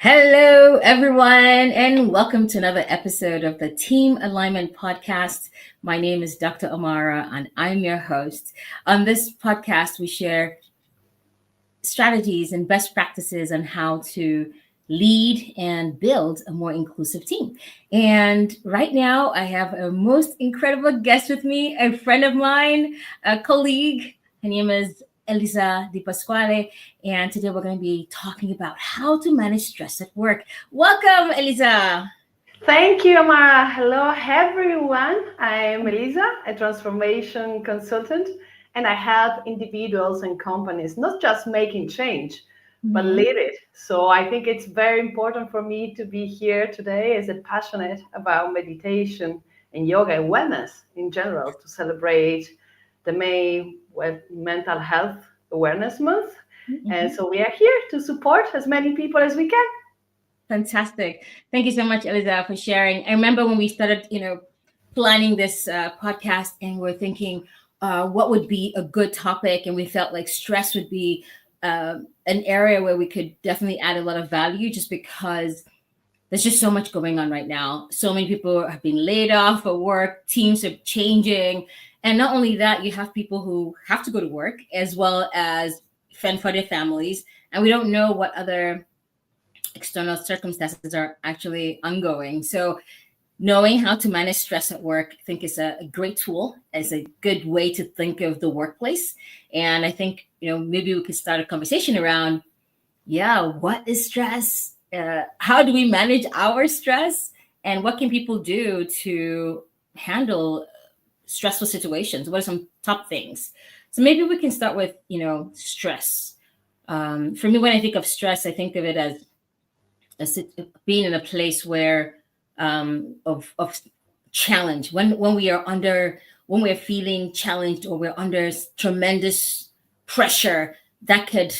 Hello, everyone, and welcome to another episode of the Team Alignment Podcast. My name is Dr. Amara, and I'm your host. On this podcast, we share strategies and best practices on how to lead and build a more inclusive team. And right now, I have a most incredible guest with me, a friend of mine, a colleague. Her name is Elisa Di Pasquale. And today we're going to be talking about how to manage stress at work. Welcome, Elisa. Thank you, Amara. Hello, everyone. I'm Elisa, a transformation consultant, and I help individuals and companies not just making change, but lead it. So I think it's very important for me to be here today as a passionate about meditation and yoga and wellness in general to celebrate the May Mental Health Awareness Month. And so we are here to support as many people as we can. Fantastic. Thank you so much, Elisa, for sharing. I remember when we started, planning this podcast, and we're thinking what would be a good topic, and we felt like stress would be an area where we could definitely add a lot of value, just because there's just so much going on right now. So many people have been laid off at work, teams are changing, and not only that, you have people who have to go to work as well as fend for their families, and we don't know what other external circumstances are actually ongoing. So knowing how to manage stress at work, I think, is a great tool, is a good way to think of the workplace. And I think, maybe we could start a conversation around, what is stress? How do we manage our stress? And what can people do to handle stressful situations? What are some top things? So maybe we can start with, stress. For me, when I think of stress, I think of it as being in a place where of challenge, when we're feeling challenged, or we're under tremendous pressure that could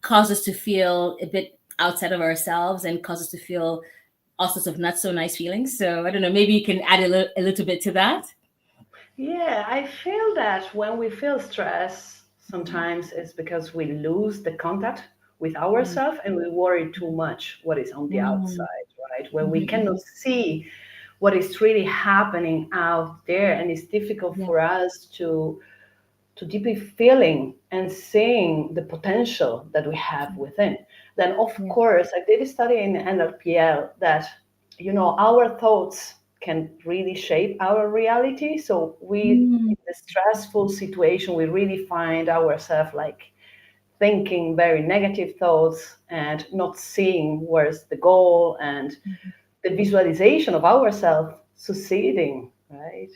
cause us to feel a bit outside of ourselves and cause us to feel all sorts of not so nice feelings. So I don't know, maybe you can add a little bit to that. Yeah, I feel that when we feel stress, sometimes it's because we lose the contact with ourselves and we worry too much what is on the outside, right? When we cannot see what is really happening out there, and it's difficult for us to deeply feeling and seeing the potential that we have within. Then, of course, I did a study in NLPL that, our thoughts can really shape our reality. So in the stressful situation, we really find ourselves like thinking very negative thoughts and not seeing where's the goal and the visualization of ourselves succeeding, right?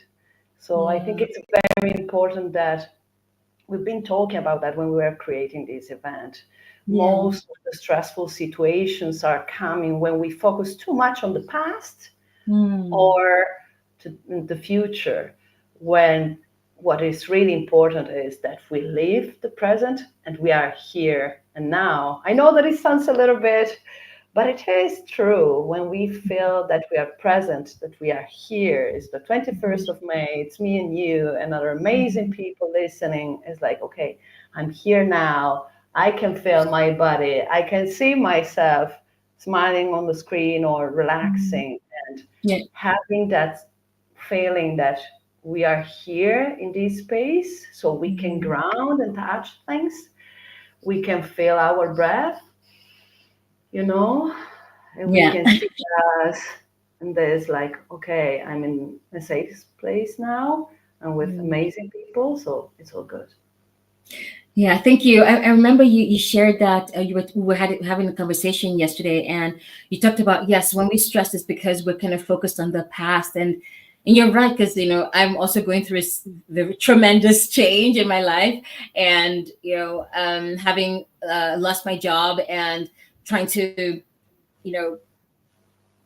So I think it's very important that we've been talking about that when we were creating this event. Most of the stressful situations are coming when we focus too much on the past or to the future, when what is really important is that we live the present and we are here and now. I know that it sounds a little bit, but it is true. When we feel that we are present, that we are here, it's the 21st of May, it's me and you and other amazing people listening. It's like, okay, I'm here now. I can feel my body. I can see myself smiling on the screen or relaxing and having that feeling that we are here in this space, so we can ground and touch things. We can feel our breath, and we can see us. And there's like, okay, I'm in a safe place now and with amazing people, so it's all good. Yeah, thank you. I remember you shared that we were having a conversation yesterday, and you talked about, yes, when we stress, it's because we're kind of focused on the past, and you're right, because I'm also going through the tremendous change in my life, and having lost my job and trying to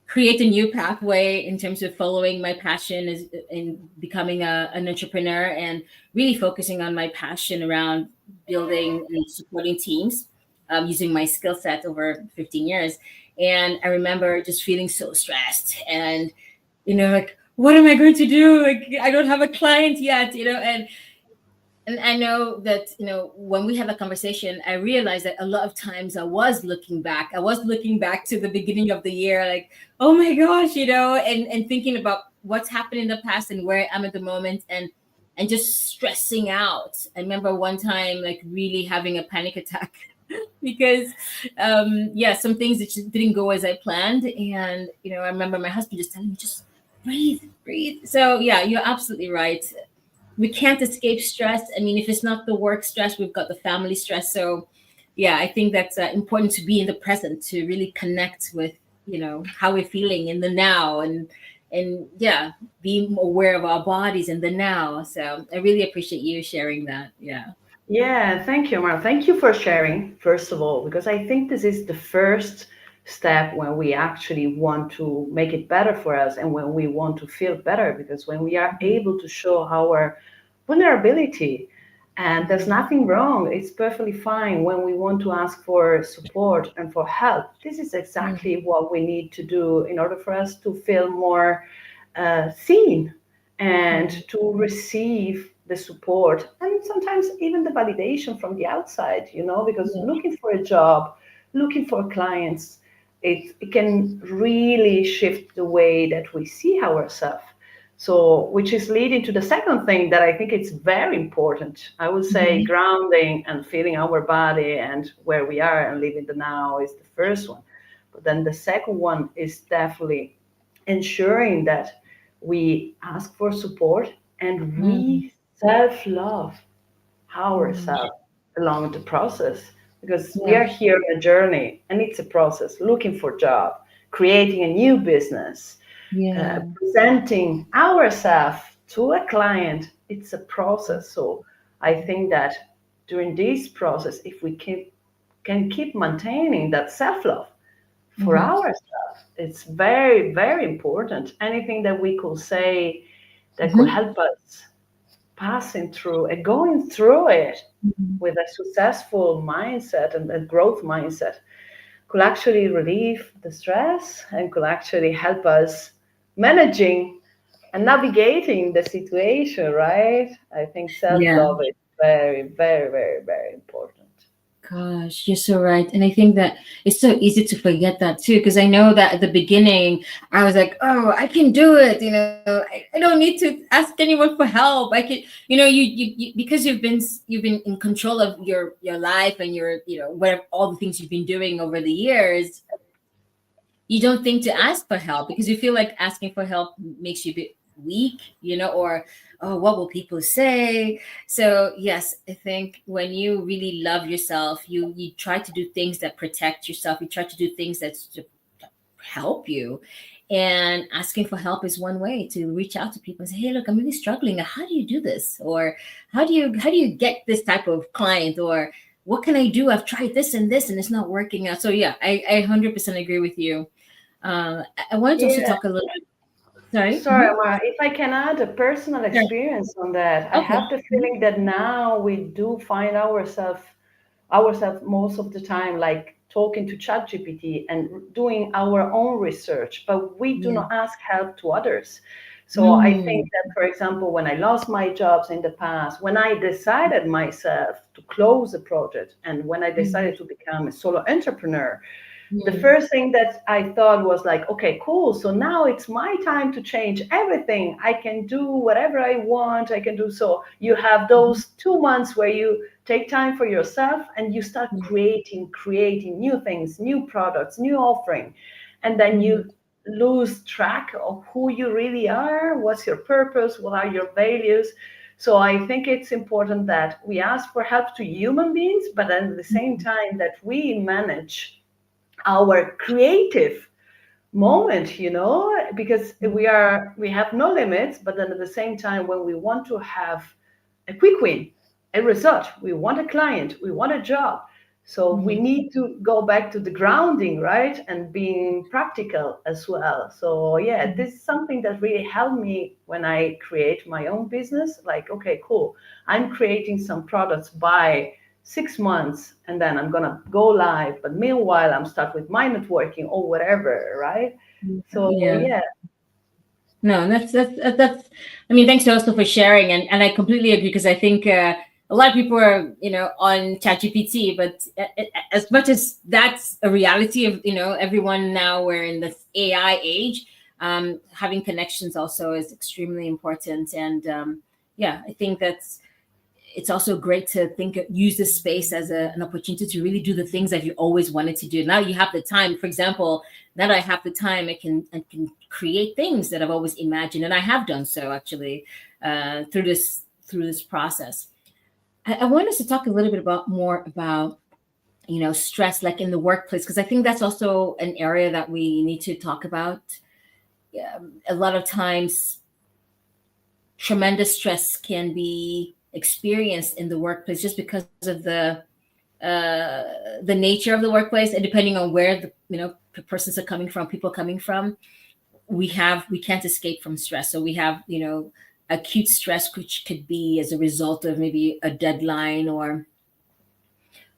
create a new pathway in terms of following my passion is in becoming an entrepreneur, and really focusing on my passion around building and supporting teams, using my skill set over 15 years. And I remember just feeling so stressed, and like, what am I going to do? Like, I don't have a client yet, and And I know that, when we have a conversation, I realized that a lot of times I was looking back to the beginning of the year, like, oh my gosh, and thinking about what's happened in the past and where I am at the moment, and just stressing out. I remember one time, like, really having a panic attack because, yeah, some things that just didn't go as I planned. And, I remember my husband just telling me, just breathe, breathe. So yeah, you're absolutely right. We can't escape stress. I mean, if it's not the work stress, we've got the family stress. So, yeah, I think that's important to be in the present, to really connect with, how we're feeling in the now, and yeah, be aware of our bodies in the now. So I really appreciate you sharing that. Yeah. Yeah, thank you, Mara. Thank you for sharing, first of all, because I think this is the first step when we actually want to make it better for us and when we want to feel better. Because when we are Mhm. able to show our vulnerability, and there's Mhm. nothing wrong, it's perfectly fine when we want to ask for support and for help. This is exactly Mhm. what we need to do in order for us to feel more seen and Mhm. to receive the support and sometimes even the validation from the outside, because Yeah. looking for a job, looking for clients, it can really shift the way that we see ourselves. So, which is leading to the second thing that I think it's very important. I would say Mhm. grounding and feeling our body and where we are and living the now is the first one. But then the second one is definitely ensuring that we ask for support and Mhm. we self love Mhm. ourselves along the process because we Yeah. are here on a journey and it's a process looking for job, creating a new business, Yeah. presenting ourselves to a client. It's a process. So I think that during this process, if we can keep maintaining that self-love for Mhm. ourselves, it's very, very important. Anything that we could say that could Mhm. help us passing through and going through it Mhm. with a successful mindset and a growth mindset could actually relieve the stress and could actually help us managing and navigating the situation, right? I think self Yeah. love is very, very, very, very important. Gosh, you're so right. And I think that it's so easy to forget that too, because I know that at the beginning, I was like, oh, I can do it. I don't need to ask anyone for help. I can, because you've been in control of your life and whatever, all the things you've been doing over the years. You don't think to ask for help because you feel like asking for help makes you a bit weak, or, oh, what will people say? So yes, I think when you really love yourself, you try to do things that protect yourself. You try to do things that help you. And asking for help is one way to reach out to people and say, hey, look, I'm really struggling. How do you do this? Or how do you get this type of client? Or what can I do? I've tried this and it's not working out. So yeah, I 100% agree with you. I wanted to also Yeah. talk a little bit. Sorry. Sorry, Amara, if I can add a personal Sure. experience on that, I Okay. have the feeling that now we do find ourselves most of the time like talking to ChatGPT and doing our own research, but we do Yeah. not ask help to others. So I think Mm. that, for example, when I lost my jobs in the past, when I decided myself to close a project, and when I Mm. decided to become a solo entrepreneur, the Mm. first thing that I thought was like, okay, cool. So now it's my time to change everything. I can do whatever I want. I can do so. You have Mhm. those 2 months where you take time for yourself and you start creating new things, new products, new offering. And then Mhm. you lose track of who you really are, what's your purpose, what are your values. So I think it's important that we ask for help to human beings, but at the same Mhm. time that we manage our creative moment, because we have no limits, but then at the same time when we want to have a quick win, a result, we want a client, we want a job, so we Mhm. need to go back to the grounding, right, and being practical as well. So yeah, Mhm. this is something that really helped me when I create my own business. Like, okay, cool, I'm creating some products by 6 months and then I'm gonna go live, but meanwhile I'm stuck with my networking or whatever, right? So Yeah. yeah. No, that's. I mean, thanks also for sharing, and I completely agree because I think a lot of people are, on ChatGPT, but as much as that's a reality of, everyone now, we're in this AI age, having connections also is extremely important. And yeah, I think that's, it's also great to use this space as an opportunity to really do the things that you always wanted to do. Now you have the time. For example, now that I have the time, I can create things that I've always imagined, and I have done so actually through this process. I want us to talk a little bit more about stress, like in the workplace, because I think that's also an area that we need to talk about. A lot of times tremendous stress can be experienced in the workplace just because of the nature of the workplace, and depending on where the persons are coming from, people coming from, we can't escape from stress. So we have acute stress, which could be as a result of maybe a deadline or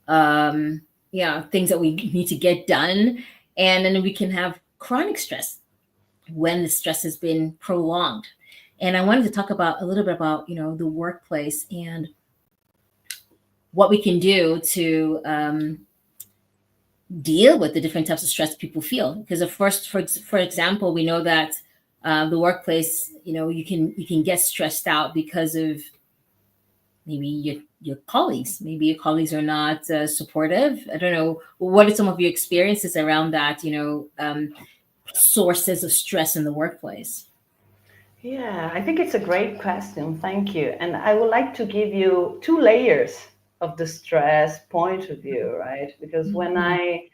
yeah, things that we need to get done. And then we can have chronic stress when the stress has been prolonged. And I wanted to talk about a little bit about the workplace and what we can do to deal with the different types of stress people feel. Because of course, for example, we know that the workplace, you can get stressed out because of maybe your colleagues. Maybe your colleagues are not supportive. I don't know. What are some of your experiences around that? Sources of stress in the workplace. Yeah, I think it's a great question. Thank you. And I would like to give you two layers of the stress point of view, right? Because Mhm.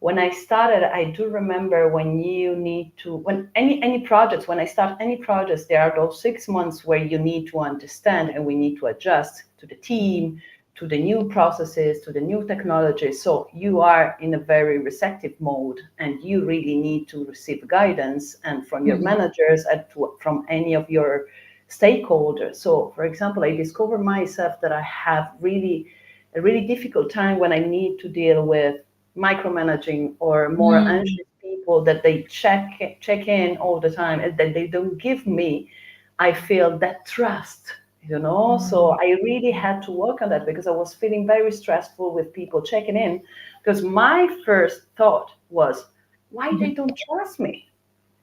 when I started, I do remember when you need to, when any projects, when I start any projects, there are those 6 months where you need to understand and we need to adjust to the team, to the new processes, to the new technology. So you are in a very receptive mode and you really need to receive guidance and from your Mhm. managers and from any of your stakeholders. So for example, I discovered myself that I have really a really difficult time when I need to deal with micromanaging or more Mm. anxious people that they check in all the time and that they don't give me, I feel that trust. So Mm. I really had to work on that because I was feeling very stressful with people checking in, because my first thought was, why they Mhm. don't trust me,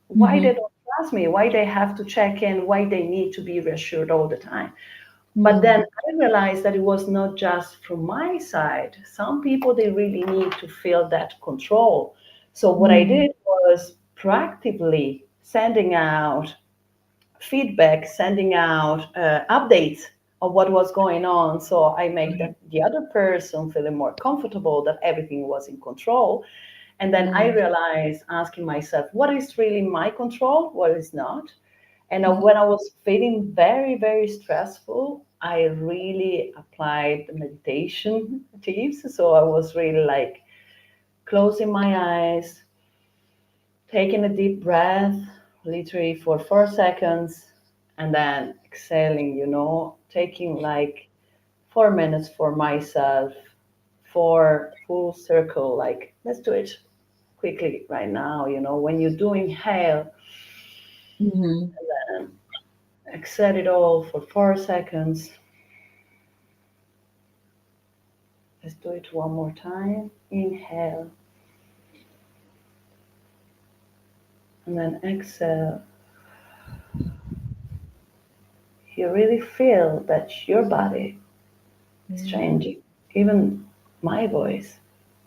why they Mhm. don't trust me, why they have to check in, why they need to be reassured all the time. But then Mm. I realized that it was not just from my side. Some people, they really need to feel that control. So what I Mm. did was proactively sending out feedback, sending out updates of what was going on. So I make Right. the other person feeling more comfortable that everything was in control. And then I Mm. realized asking myself, what is really my control? What is not? And Mhm. when I was feeling very, very stressful, I really applied the meditation tips. So I was really like closing my eyes, taking a deep breath, literally for 4 seconds, and then exhaling, taking like 4 minutes for myself, for full circle. Like, let's do it quickly right now. When you do inhale, Mhm. and exhale it all for 4 seconds. Let's do it one more time. Inhale and then exhale. You really feel that your body is Mm. changing. Even my voice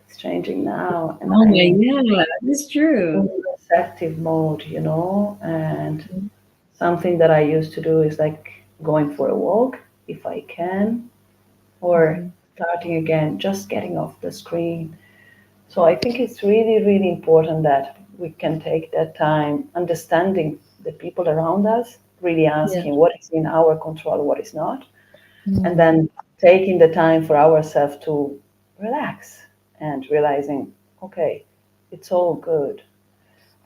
is changing now, and Oh I'm my, in yeah, that's true. receptive mode. And something that I used to do is like going for a walk if I can, or Mhm. starting again, just getting off the screen. So I think it's really, really important that we can take that time understanding the people around us, really Yeah. asking what is in our control, what is not, and Mm. then taking the time for ourselves to relax and realizing, okay, it's all good.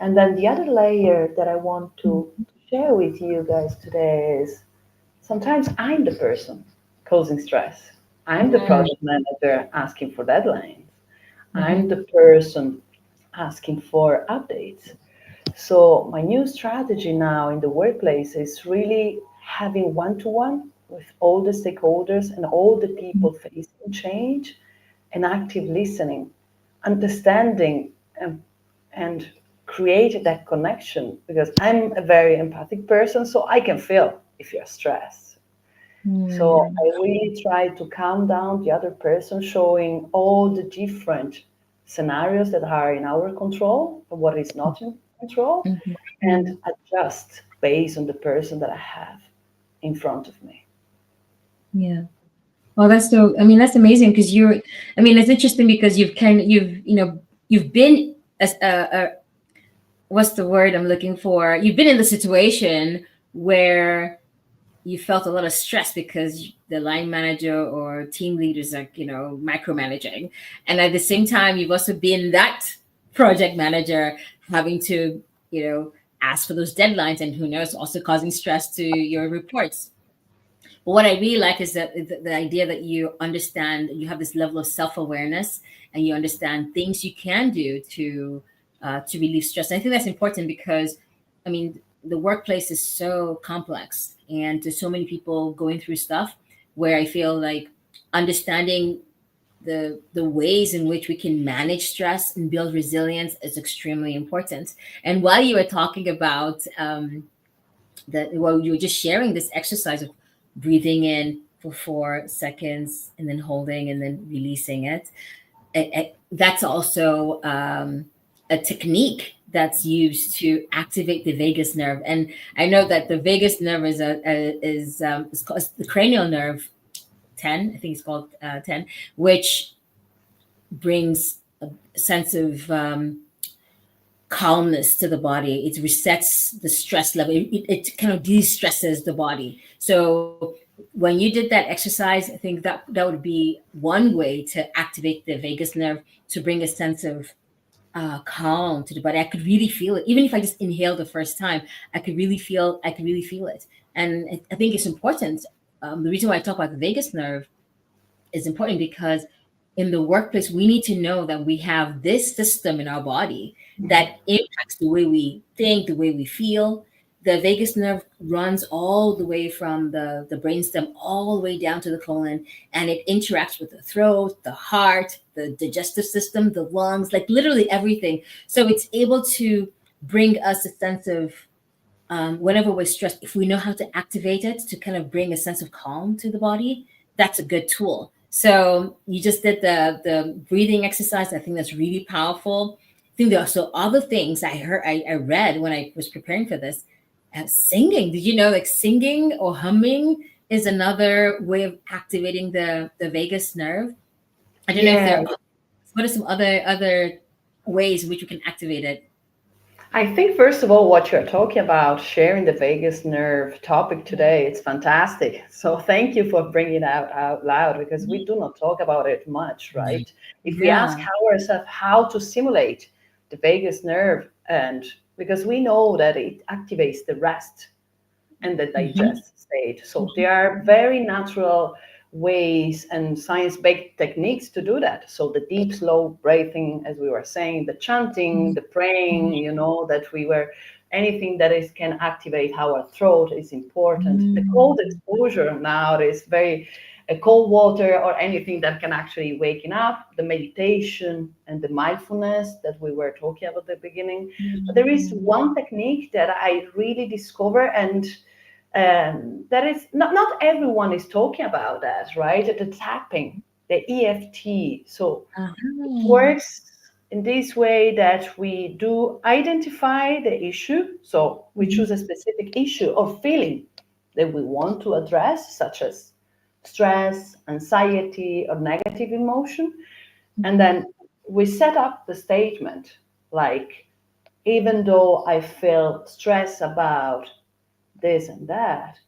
And then the other layer that I want to share with you guys today is sometimes I'm the person causing stress. I'm the Mm. project manager asking for deadlines. I'm Mhm. the person asking for updates. So, my new strategy now in the workplace is really having one to one. with all the stakeholders and all the people facing change, and active listening, understanding, and create that connection, because I'm a very empathic person, so I can feel if you're stressed. So Mm. I really try to calm down the other person, showing all the different scenarios that are in our control and what is not in control, Mhm. and Mm. adjust based on the person that I have in front of me. Yeah. Well, that's so. I mean, that's amazing because you're. I mean, it's interesting because you've been as a what's the word I'm looking for? You've been in the situation where you felt a lot of stress because the line manager or team leaders are, micromanaging. And at the same time, you've also been that project manager having to, ask for those deadlines and who knows, also causing stress to your reports. But what I really like is that the idea that you understand, you have this level of self-awareness and you understand things you can do to relieve stress. And I think that's important because, I mean, the workplace is so complex and there's so many people going through stuff where I feel like understanding the ways in which we can manage stress and build resilience is extremely important. And while you were talking about that, well, you were just sharing this exercise of breathing in for 4 seconds and then holding and then releasing it. That's also a technique that's used to activate the vagus nerve. And I know that the vagus nerve is called the cranial nerve 10. I think it's called 10, which brings a sense of calmness to the body. It resets the stress level. It kind of de-stresses the body. So when you did that exercise, I think that would be one way to activate the vagus nerve to bring a sense of calm to the body. I could really feel it. Even if I just inhaled the first time, I could really feel it. And I think it's important. The reason why I talk about the vagus nerve is important because in the workplace, we need to know that we have this system in our body that impacts the way we think, the way we feel. The vagus nerve runs all the way from the brainstem all the way down to the colon, and it interacts with the throat, the heart, the digestive system, the lungs, like literally everything. So it's able to bring us a sense of whenever we're stressed, if we know how to activate it to kind of bring a sense of calm to the body, that's a good tool. So you just did the breathing exercise. I think that's really powerful. I think there are also other things I read when I was preparing for this. Singing. Did you know like singing or humming is another way of activating the vagus nerve? I don't know if Yeah, there are what are some other ways in which we can activate it? I think first of all, what you're talking about, sharing the vagus nerve topic today, it's fantastic. So thank you for bringing it out loud, because we do not talk about it much, right? If we ask Yeah. ourselves how to stimulate the vagus nerve, and because we know that it activates the rest and the Hmm. digest state. So there are very natural ways and science-based techniques to do that. So the deep, slow breathing, as we were saying, the chanting, the praying, that we were anything that is can activate our throat is important. The cold exposure now is very cold water or anything that can actually waken up, the meditation and the mindfulness that we were talking about at the beginning. But there is one technique that I really discover, and that is not everyone is talking about that, right? The tapping, the EFT. So it Uh-huh. works in this way that we do identify the issue. So we choose a specific issue or feeling that we want to address, such as stress, anxiety, or negative emotion. And then we set up the statement like, even though I feel stress about this and that,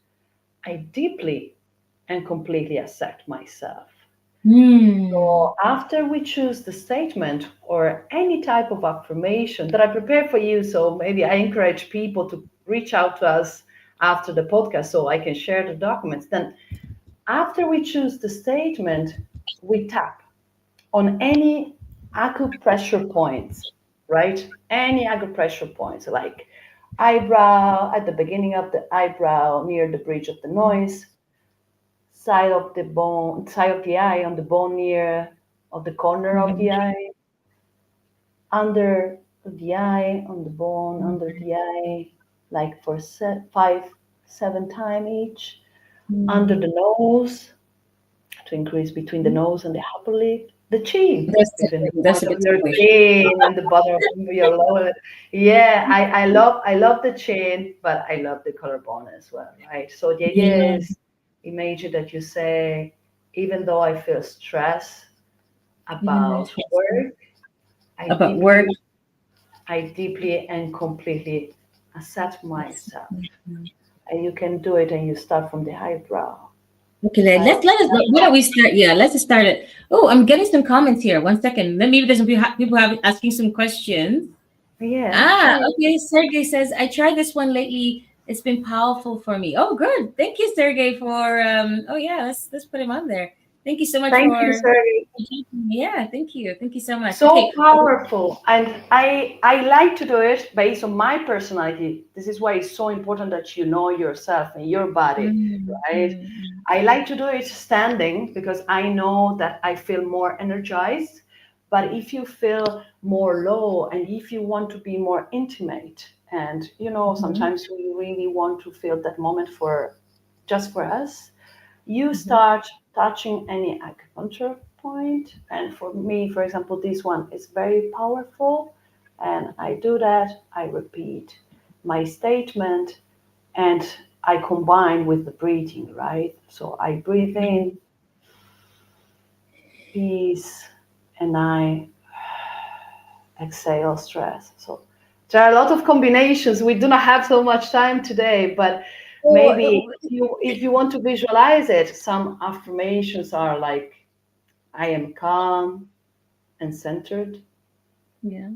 I deeply and completely accept myself. Hmm. So after we choose the statement or any type of affirmation that I prepare for you, so maybe I encourage people to reach out to us after the podcast so I can share the documents. Then after we choose the statement, we tap on any acupressure points, right? Any acupressure points, like eyebrow, at the beginning of the eyebrow, near the bridge of the nose, side of the bone, side of the eye, on the bone near of the corner of the eye, under the eye, on the bone, under the eye, like for 5, 7 times each, under the nose, to increase between the nose and the upper lip, the chin, between the That's point a of good your way. chin and the bottom of your lower lip. Yeah, I love the chin, but I love the collarbone as well, right? So the idea Yeah. is, imagine that you say, even though I feel stress Even though about it's work, I about work. deeply, I deeply and completely accept myself. And you can do it, and you start from the eyebrow, Okay, right? let us. Why don't we start? Yeah, let's just start it. Oh, I'm getting some comments here. One second. Then maybe there's some people have asking some questions. Yeah, Ah, sure. okay. Sergey says, I tried this one lately. It's been powerful for me. Oh, good. Thank you, Sergey, for oh yeah, let's put him on there. Thank you so much Thank you, for sir. yeah, thank you. Thank you so much. So Okay. powerful, and I like to do it based on my personality. This is why it's so important that you know yourself and your body, Mm, right? mm, I like to do it standing because I know that I feel more energized. But if you feel more low, and if you want to be more intimate, and mhm, sometimes we really want to feel that moment for just for us, you mhm, start touching any acupuncture point. And for me, for example, this one is very powerful. And I do that, I repeat my statement, and I combine with the breathing, right? So I breathe in peace, and I exhale stress. So there are a lot of combinations. We do not have so much time today, but maybe oh, if you want to visualize it, some affirmations are like, I am calm and centered. yeah.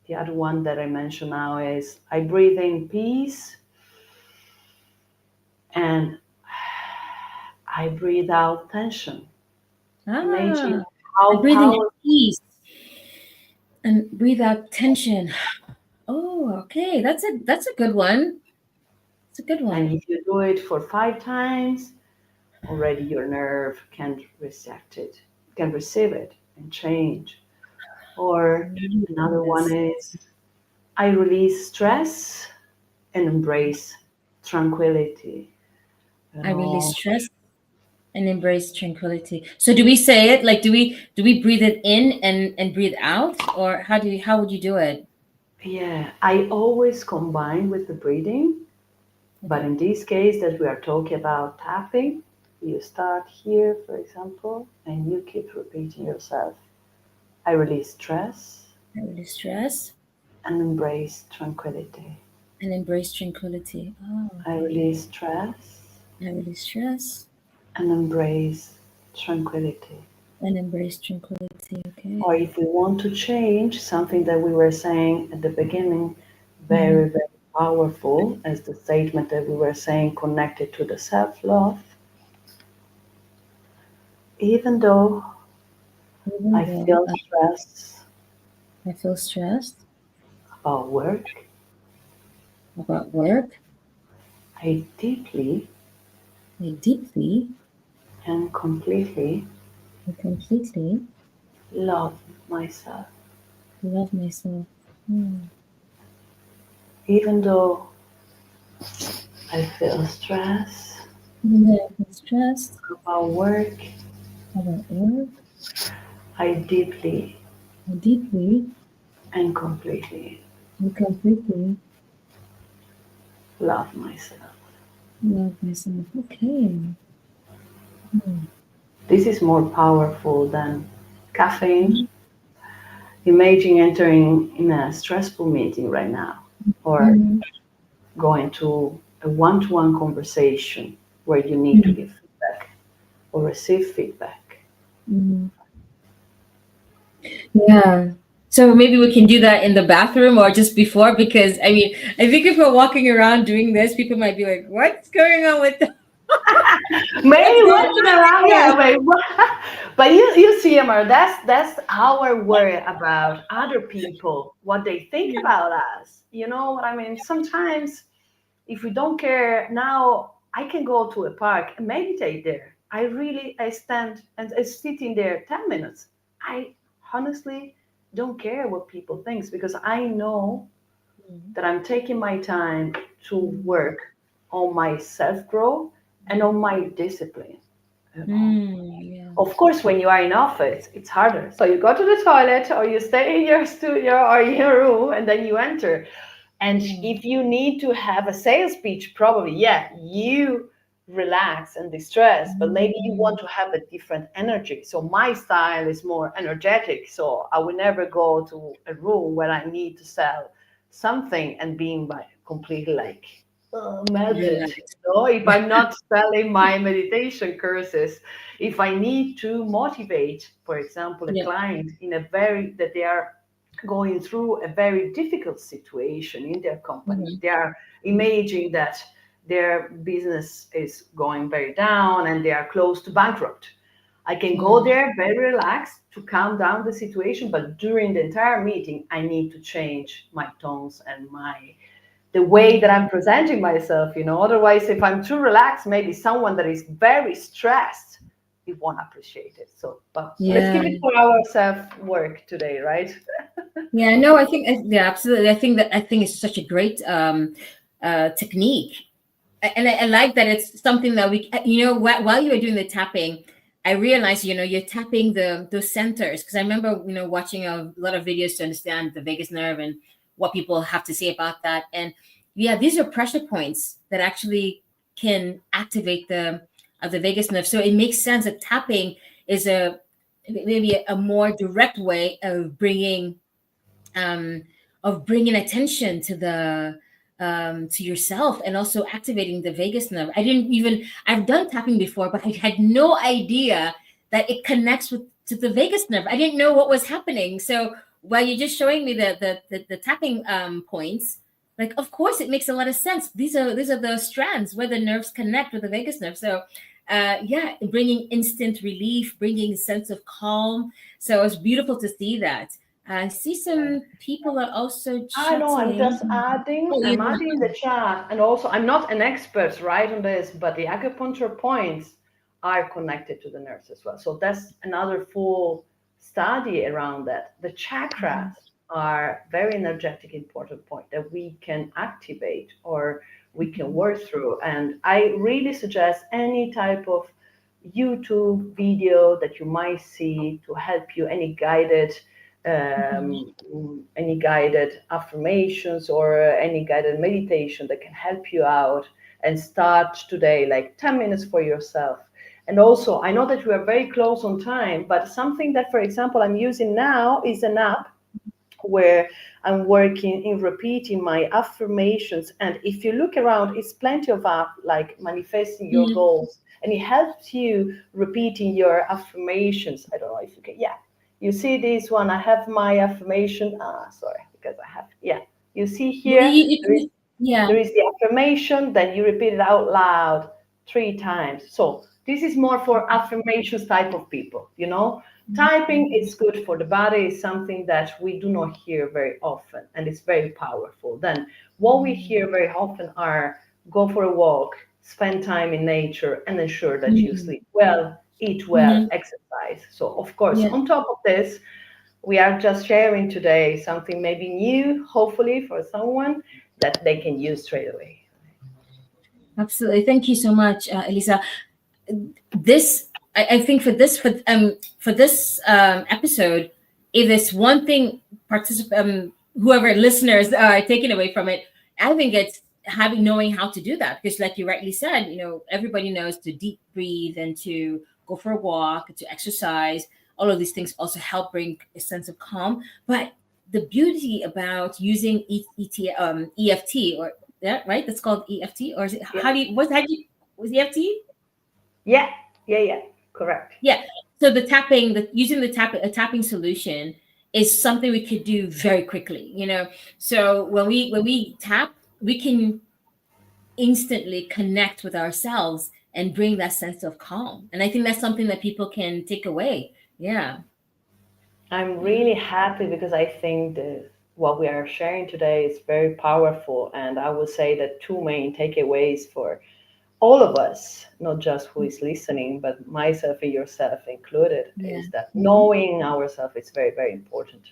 The other one that I mention now is, I breathe in peace, and I breathe out tension. Imagine Ah, I how breathe in powerful. peace and breathe out tension. Oh, okay. That's a good one. It's a good And one. if you do it for 5 times, already your nerve can reject it, can receive it and change. Or another one Yes. is, I release stress and embrace tranquility. You I release know, stress and embrace tranquility. So do we say it like do we breathe it in and breathe out, or how would you do it? yeah, I always combine with the breathing, but Okay. in this case that we are talking about tapping, you start here, for example, and you keep repeating yourself. I release stress I release stress and embrace tranquility. and embrace tranquility. Oh, I okay. release stress I release stress and embrace tranquility. and embrace tranquility. Or Okay. if we want to change something that we were saying at the beginning, Mm-hmm. very, very powerful, as the statement that we were saying connected to the self love, even though Even I though feel stress I feel stressed about work, about work, I deeply I deeply and completely and completely love myself. love myself. Hmm. Even though I feel stress Even though I feel stressed about work, about work, I deeply I deeply and completely and completely love myself. love myself. Okay. Hmm. This is more powerful than caffeine. Imagine entering in a stressful meeting right now, or Mhm. going to a one to one conversation where you need to Mhm. give feedback or receive feedback. Mhm. Yeah. So maybe we can do that in the bathroom or just before, because I mean, I think if we're walking around doing this, people might be like, "What's going on with what's Maybe going walking around, on yeah, here?" but you see, Amar, that's our worry about other people, what they think Yeah. about us. You know what I mean? Sometimes if we don't care now, I can go to a park and meditate there. I stand and I sit in there 10 minutes. I honestly don't care what people think because I know that I'm taking my time to work on my self growth and on my discipline. You know, Yeah. of course, when you are in office, it's harder. So you go to the toilet, or you stay in your studio or in your room, and then you enter. And if you need to have a sales pitch, probably, yeah, you relax and distress, but maybe you want to have a different energy. So my style is more energetic. So I will never go to a room where I need to sell something and being like completely like melted. Relax. If I'm not selling my meditation courses, if I need to motivate, for example, a Yeah. client in a very that they are going through a very difficult situation in their company. Mhm. They are imagining that their business is going very down and they are close to bankrupt. I can go Mm. there very relaxed to calm down the situation, but during the entire meeting, I need to change my tones and the way that I'm presenting myself. Otherwise, if I'm too relaxed, maybe someone that is very stressed, it won't appreciate it. So, but let's Yeah. keep it for our self work today, right? Yeah, no, yeah, absolutely. I think it's such a great technique. And I like that it's something that while you were doing the tapping, I realized, you're tapping those centers. Because I remember, watching a lot of videos to understand the vagus nerve and what people have to say about that. And yeah, these are pressure points that actually can activate the vagus nerve. So it makes sense that tapping is maybe a more direct way um, of bringing attention to yourself, and also activating the vagus nerve. I've done tapping before, but I had no idea that it connects to the vagus nerve. I didn't know what was happening. So while you're just showing me the tapping points, like, of course it makes a lot of sense. These are the strands where the nerves connect with the vagus nerve. So yeah, bringing instant relief, bringing a sense of calm. So it's beautiful to see that. I see some people are also I know, I'm chatting. just adding, Oh, I'm adding the chat. And also, I'm not an expert, right, on this, but the acupuncture points are connected to the nerves as well. So that's another full study around that. The chakras are very energetic, important point that we can activate or we can work through. And I really suggest any type of YouTube video that you might see to help you, um, any guided affirmations or any guided meditation that can help you out and start today, like 10 minutes for yourself. And also, I know that we are very close on time, but something that, for example, I'm using now is an app where I'm working in repeating my affirmations. And if you look around, it's plenty of app like manifesting your goals, and it helps you repeating your affirmations. I don't know if you can, yeah. You see this one, I have my affirmation. Sorry, because I have, yeah. You see here, yeah. there is the affirmation, then you repeat it out loud 3 times. So this is more for affirmations type of people. Typing is good for the body, is something that we do not hear very often, and it's very powerful. Then what we hear very often are go for a walk, spend time in nature, and ensure that you sleep well, eat well, Mhm. exercise. So of course, Yeah. on top of this, we are just sharing today something maybe new, hopefully for someone that they can use straight away. Absolutely. Thank you so much, Elisa. This, I think, for this episode, if it's one thing, whoever listeners are taking away from it, I think it's knowing how to do that. Because, like you rightly said, everybody knows to deep breathe and to go for a walk, to exercise. All of these things also help bring a sense of calm. But the beauty about using EFT, or yeah, right? That's called EFT, or is it, Yeah, how do you was EFT? yeah, yeah, correct. Yeah. So the tapping, using a tapping solution is something we could do very quickly. So when we tap, we can instantly connect with ourselves and bring that sense of calm. And I think that's something that people can take away. Yeah. I'm really happy because I think that what we are sharing today is very powerful. And I would say that two main takeaways for all of us, not just who is listening, but myself and yourself included, Yeah. is that Mhm. knowing ourselves is very, very important.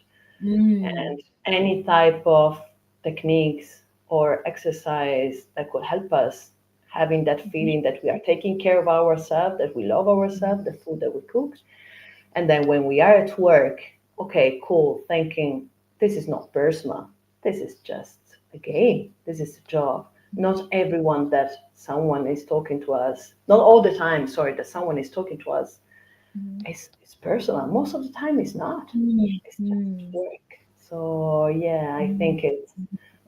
Mm. And any type of techniques or exercise that could help us having that feeling that we are taking care of ourselves, that we love ourselves, the food that we cook. And then when we are at work, okay, cool, thinking this is not personal. This is just a game. This is a job. Not everyone that someone is talking to us, not all the time, sorry, that someone is talking to us is personal. Most of the time it's not. Mm. It's just Mm. work. So yeah, I Mm. think it's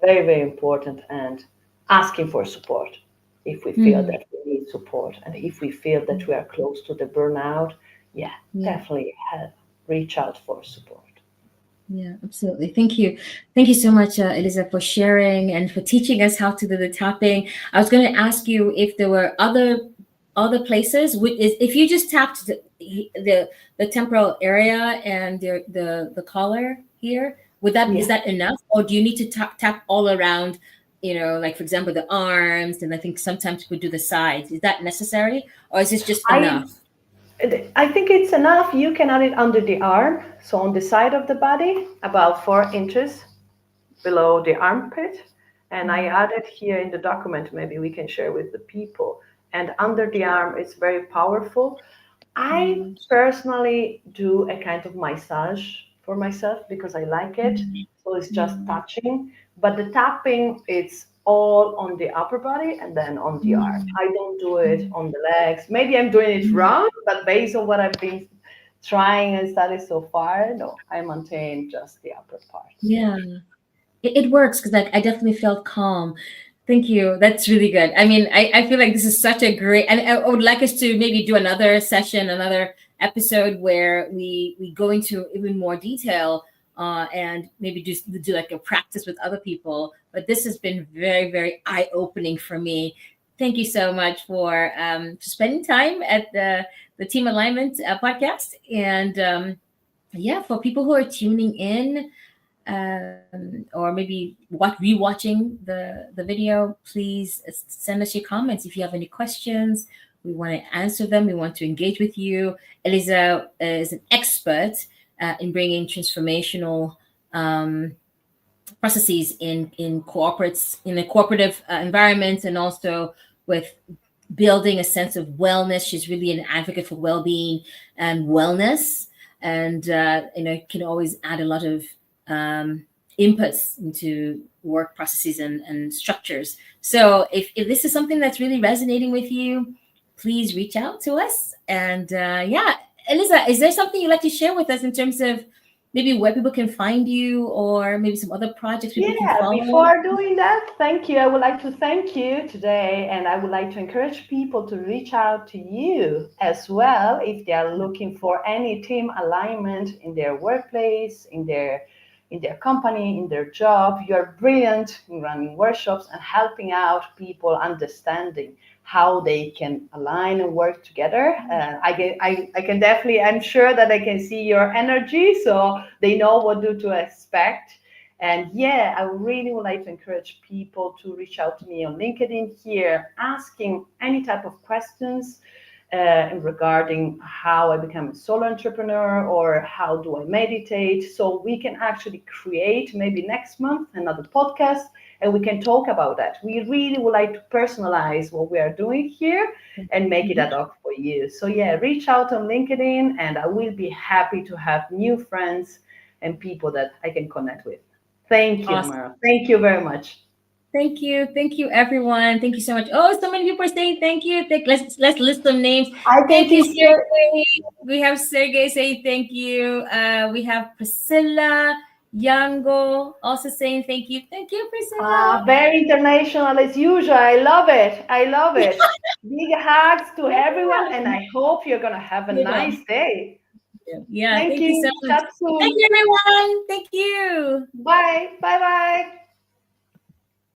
very, very important, and asking for support if we feel Mm. that we need support, and if we feel that we are close to the burnout, yeah, Yeah. definitely reach out for support. Yeah, absolutely. Thank you. Thank you so much, Elisa, for sharing and for teaching us how to do the tapping. I was going to ask you if there were other places. If you just tapped the temporal area and the collar here, would that is Yeah. that enough, or do you need to tap all around? Like for example, the arms, and I think sometimes we do the sides. Is that necessary, or is this just I enough? I think it's enough. You can add it under the arm, so on the side of the body, about 4 inches below the armpit. And I Mm. added here in the document, maybe we can share with the people. And under the arm, it's very powerful. I Mm. personally do a kind of massage for myself because I like it. Mm. So it's just Mm. touching, but the tapping, it's all on the upper body and then on the arm. Mm. I don't do it on the legs. Maybe I'm doing it Mm. wrong, but based on what I've been trying and studied so far, no, I maintain just the upper part. Yeah. It works because I definitely felt calm. Thank you. That's really good. I mean, I feel like this is such a great, and I would like us to maybe do another session, another episode where we go into even more detail, and maybe do like a practice with other people. But this has been very, very eye opening for me. Thank you so much for spending time at the Team Alignment podcast, and yeah, for people who are tuning in, or maybe rewatching the video, please send us your comments if you have any questions. We want to answer them. We want to engage with you. Elisa is an expert in bringing transformational processes in a cooperative environment, and also with building a sense of wellness. She's really an advocate for well-being and wellness, and can always add a lot of inputs into work processes and structures. So if this is something that's really resonating with you, please reach out to us. And yeah, Elisa, is there something you'd like to share with us in terms of maybe where people can find you, or maybe some other projects people can Yeah, follow? before doing that, thank you. I would like to thank you today, and I would like to encourage people to reach out to you as well if they are looking for any team alignment in their workplace, in their company, in their job. You are brilliant in running workshops and helping out people understanding how they can align and work together. I can definitely, I'm sure that I can see your energy, so they know what to expect. And yeah, I really would like to encourage people to reach out to me on LinkedIn here, asking any type of questions regarding how I become a solo entrepreneur or how do I meditate. So we can actually create maybe next month another podcast and we can talk about that. We really would like to personalize what we are doing here and make it ad hoc for you. So yeah, reach out on LinkedIn and I will be happy to have new friends and people that I can connect with. Thank you, Awesome. Mara. Thank you very much. Thank you. Thank you, everyone. Thank you so much. Oh, so many people are saying thank you. Let's list some names. I can Thank see you, here. Sergey. We have Sergey saying thank you. We have Priscilla Yango also saying thank you. Thank you, Priscilla. Very international as usual. I love it. I love it. Big hugs to everyone, and I hope you're going to have a Yeah. nice day. Yeah. Thank Thank you so you. much. Chat Thank soon. you, everyone. Thank you. Bye. Bye bye.